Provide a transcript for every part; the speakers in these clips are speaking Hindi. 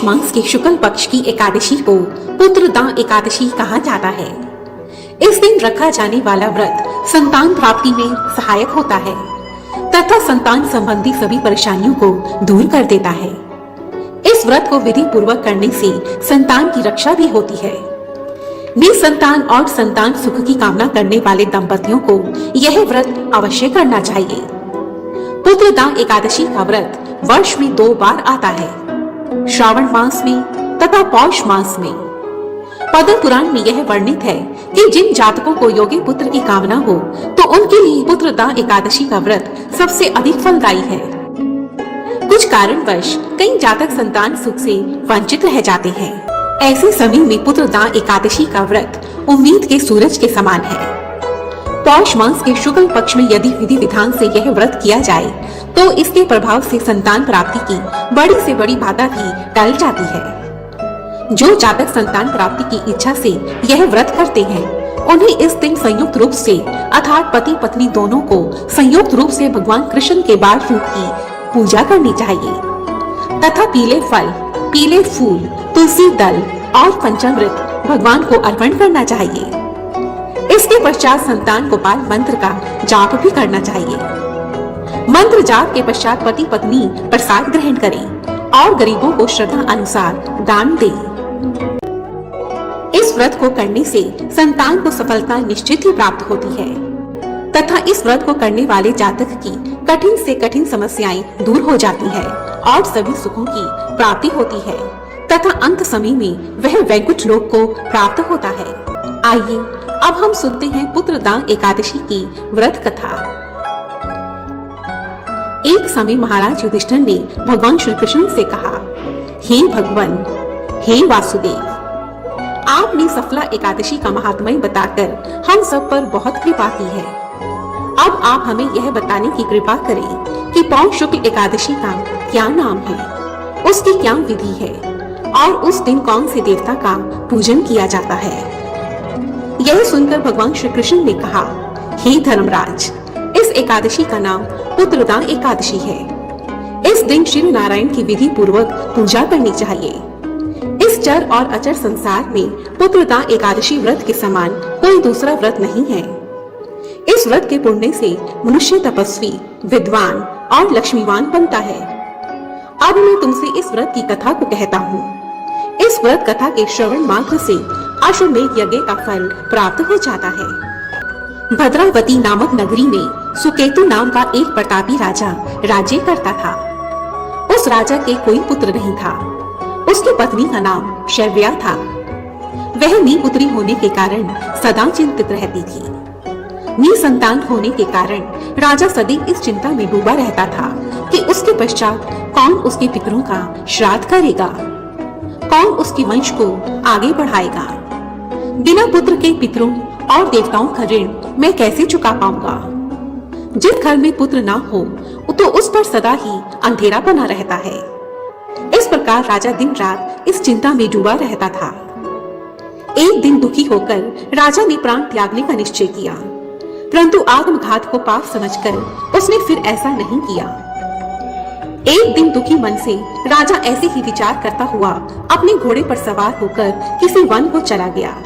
मास के शुक्ल पक्ष की एकादशी को पुत्रदा एकादशी कहा जाता है। इस दिन रखा जाने वाला व्रत संतान प्राप्ति में सहायक होता है तथा संतान संबंधी सभी परेशानियों को दूर कर देता है। इस व्रत को विधि पूर्वक करने से संतान की रक्षा भी होती है। निसंतान और संतान सुख की कामना करने वाले दंपतियों को यह व्रत अवश्य करना चाहिए। पुत्रदा एकादशी का व्रत वर्ष में 2 बार आता है, श्रावण मास में तथा पौष मास में। पद्म पुराण में यह वर्णित है कि जिन जातकों को योगी पुत्र की कामना हो तो उनके लिए पुत्रदा एकादशी का व्रत सबसे अधिक फलदायी है। कुछ कारणवश कई जातक संतान सुख से वंचित रह जाते हैं। ऐसे समय में पुत्रदा एकादशी का व्रत उम्मीद के सूरज के समान है। पौष मास के शुक्ल पक्ष में यदि विधि विधान से यह व्रत किया जाए तो इसके प्रभाव से संतान प्राप्ति की बड़ी से बड़ी बाधा भी टल जाती है। जो जातक संतान प्राप्ति की इच्छा से यह व्रत करते हैं उन्हें इस दिन संयुक्त रूप से अर्थात पति पत्नी दोनों को संयुक्त रूप से भगवान कृष्ण के बाल रूप की पूजा करनी चाहिए तथा पीले फल, पीले फूल, तुलसी दल और पंचामृत भगवान को अर्पण करना चाहिए। इसके पश्चात संतान गोपाल मंत्र का जाप भी करना चाहिए। मंत्र जाप के पश्चात पति पत्नी प्रसाद ग्रहण करें और गरीबों को श्रद्धा अनुसार दान दें। इस व्रत को करने से संतान को सफलता निश्चित ही प्राप्त होती है तथा इस व्रत को करने वाले जातक की कठिन से कठिन समस्याएं दूर हो जाती है और सभी सुखों की प्राप्ति होती है तथा अंत समय में वह वैकुंठ लोक को प्राप्त होता है। आइए अब हम सुनते हैं पुत्रदा एकादशी की व्रत कथा। एक समय महाराज युधिष्ठिर ने भगवान श्री कृष्ण से कहा, हे भगवान, हे वासुदेव, आपने सफला एकादशी का महात्म्य बताकर हम सब पर बहुत कृपा की है। अब आप हमें यह बताने की कृपा करें कि पौष शुक्ल एकादशी का क्या नाम है, उसकी क्या विधि है और उस दिन कौन से देवता का पूजन किया जाता है। यह सुनकर भगवान श्री कृष्ण ने कहा, हे धर्मराज, इस एकादशी का नाम पुत्रदा एकादशी है। इस दिन श्री नारायण की विधि पूर्वक पूजा करनी चाहिए। इस चर और अचर संसार में पुत्रदा एकादशी व्रत के समान कोई दूसरा व्रत नहीं है। इस व्रत के पुण्य से मनुष्य तपस्वी, विद्वान और लक्ष्मीवान बनता है। अब मैं तुमसे इस व्रत की कथा को कहता हूँ। इस व्रत कथा के श्रवण मात्र से अश्वमेध यज्ञ का फल प्राप्त हो जाता है। भद्रावती नामक नगरी में सुकेतु नाम का एक प्रतापी राजा राज्य करता था। उस राजा के कोई पुत्र नहीं था। उसकी पत्नी का नाम शैव्या था। वह निपुत्री होने के कारण सदा चिंतित रहती थी। निसंतान होने के कारण राजा सदैव इस चिंता में डूबा रहता था कि उसके पश्चात कौन उसके पितरों का श्राद्ध करेगा, कौन उसके वंश को आगे बढ़ाएगा। बिना पुत्र के पितरों और देवताओं का ऋण मैं कैसे चुका पाऊंगा। जिस घर में पुत्र ना हो तो उस पर सदा ही अंधेरा बना रहता है। इस प्रकार राजा दिन रात इस चिंता में डूबा रहता था। एक दिन दुखी होकर राजा ने प्राण त्यागने का निश्चय किया, परंतु आत्मघात को पाप समझकर उसने फिर ऐसा नहीं किया। एक दिन दुखी मन से राजा ऐसे ही विचार करता हुआ अपने घोड़े पर सवार होकर किसी वन को चला गया।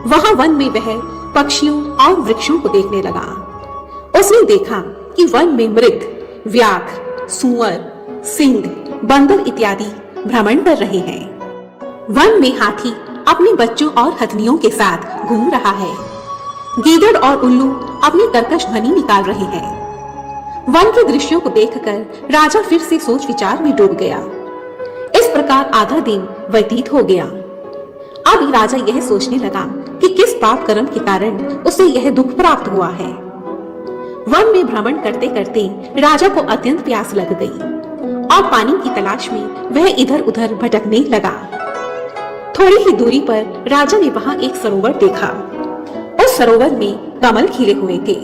वहां वन में वह पक्षियों और वृक्षों को देखने लगा। उसने देखा कि वन में मृग, व्याघ्र, सूअर, सिंह, बंदर इत्यादि भ्रमण कर रहे हैं। वन में हाथी अपने बच्चों और हथनियों के साथ घूम रहा है। गीदड़ और उल्लू अपनी कर्कश ध्वनि निकाल रहे हैं। वन के दृश्यों को देखकर राजा फिर से सोच विचार में डूब गया। इस प्रकार आधा दिन व्यतीत हो गया। अब राजा यह सोचने लगा कि किस पाप कर्म के कारण उसे यह दुख प्राप्त हुआ है। वन में भ्रमण करते करते राजा को अत्यंत प्यास लग गई और पानी की तलाश में वह इधर उधर भटकने लगा। थोड़ी ही दूरी पर राजा ने वहां एक सरोवर देखा। उस सरोवर में कमल खिले हुए थे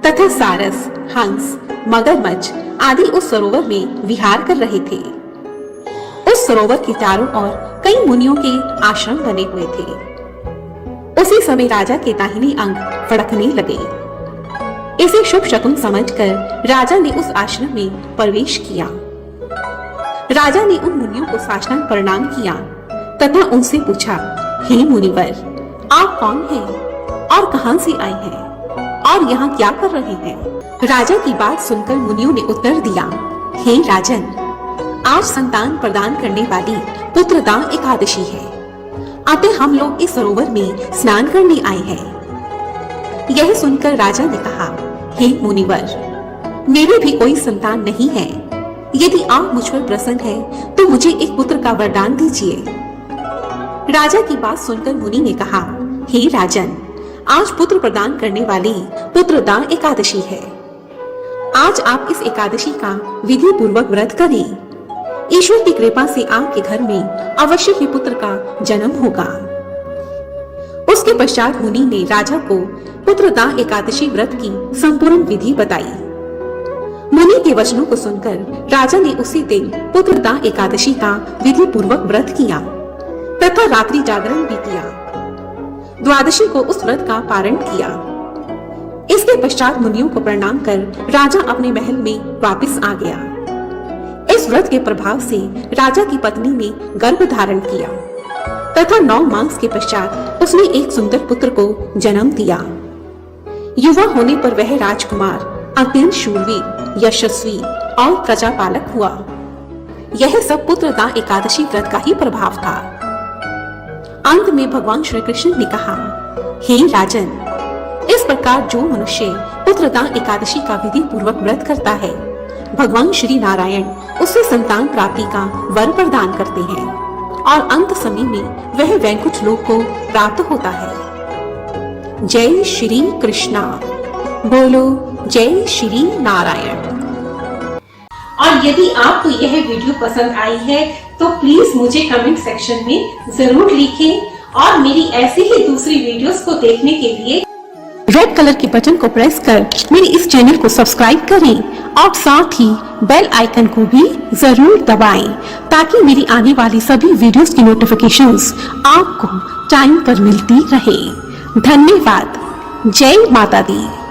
तथा सारस, हंस, मगरमच्छ आदि उस सरोवर में विहार कर रहे थे। उस सरोवर के चारों ओर कई मुनियों के आश्रम बने हुए थे। उसी समय राजा के दाहिने अंग फड़कने लगे। इसे शुभ शकुन समझकर राजा ने उस आश्रम में प्रवेश किया। राजा ने उन मुनियों को साष्टांग प्रणाम किया तथा उनसे पूछा, हे मुनिवर, आप कौन हैं और कहां से आए हैं और यहाँ क्या कर रहे हैं? राजा की बात सुनकर मुनियों ने उत्तर दिया, हे राजन, आज संतान प्रदान करने वाली पुत्रदा एकादशी है, अतः हम लोग इस सरोवर में स्नान करने आए हैं। यह सुनकर राजा ने कहा, हे मुनिवर, मेरे भी कोई संतान नहीं है। यदि आप मुझ पर प्रसन्न हैं, तो मुझे एक पुत्र का वरदान दीजिए। राजा की बात सुनकर मुनि ने कहा, हे राजन, आज पुत्र प्रदान करने वाली पुत्रदा एकादशी है। आज आप इस एकादशी का विधि पूर्वक व्रत करें। ईश्वर की कृपा से आपके घर में अवश्य ही पुत्र का जन्म होगा। उसके पश्चात मुनि ने राजा को पुत्रदा एकादशी व्रत की संपूर्ण विधि बताई। मुनि के वचनों को सुनकर राजा ने उसी दिन पुत्रदा एकादशी का विधि पूर्वक व्रत किया तथा रात्रि जागरण भी किया। द्वादशी को उस व्रत का पारण किया। इसके पश्चात मुनियों को प्रणाम कर राजा अपने महल में वापस आ गया। इस व्रत के प्रभाव से राजा की पत्नी ने गर्भ धारण किया तथा 9 मास के पश्चात उसने एक सुंदर पुत्र को जन्म दिया। युवा होने पर वह राजकुमार अत्यंत शूरवीर, यशस्वी और प्रजापालक हुआ। यह सब पुत्रदा एकादशी व्रत का ही प्रभाव था। अंत में भगवान श्री कृष्ण ने कहा, हे राजन, इस प्रकार जो मनुष्य पुत्रदा एकादशी का विधि पूर्वक व्रत करता है, भगवान श्री नारायण उसे संतान प्राप्ति का वर प्रदान करते हैं और अंत समय में वह वैकुंठ लोक को प्राप्त होता है। जय श्री कृष्णा। बोलो जय श्री नारायण। और यदि आपको यह वीडियो पसंद आई है तो प्लीज मुझे कमेंट सेक्शन में जरूर लिखें और मेरी ऐसी ही दूसरी वीडियोस को देखने के लिए रेड कलर के बटन को प्रेस कर मेरे इस चैनल को सब्सक्राइब करें और साथ ही बेल आइकन को भी जरूर दबाएं ताकि मेरी आने वाली सभी वीडियोस की नोटिफिकेशंस आपको टाइम पर मिलती रहे। धन्यवाद। जय माता दी।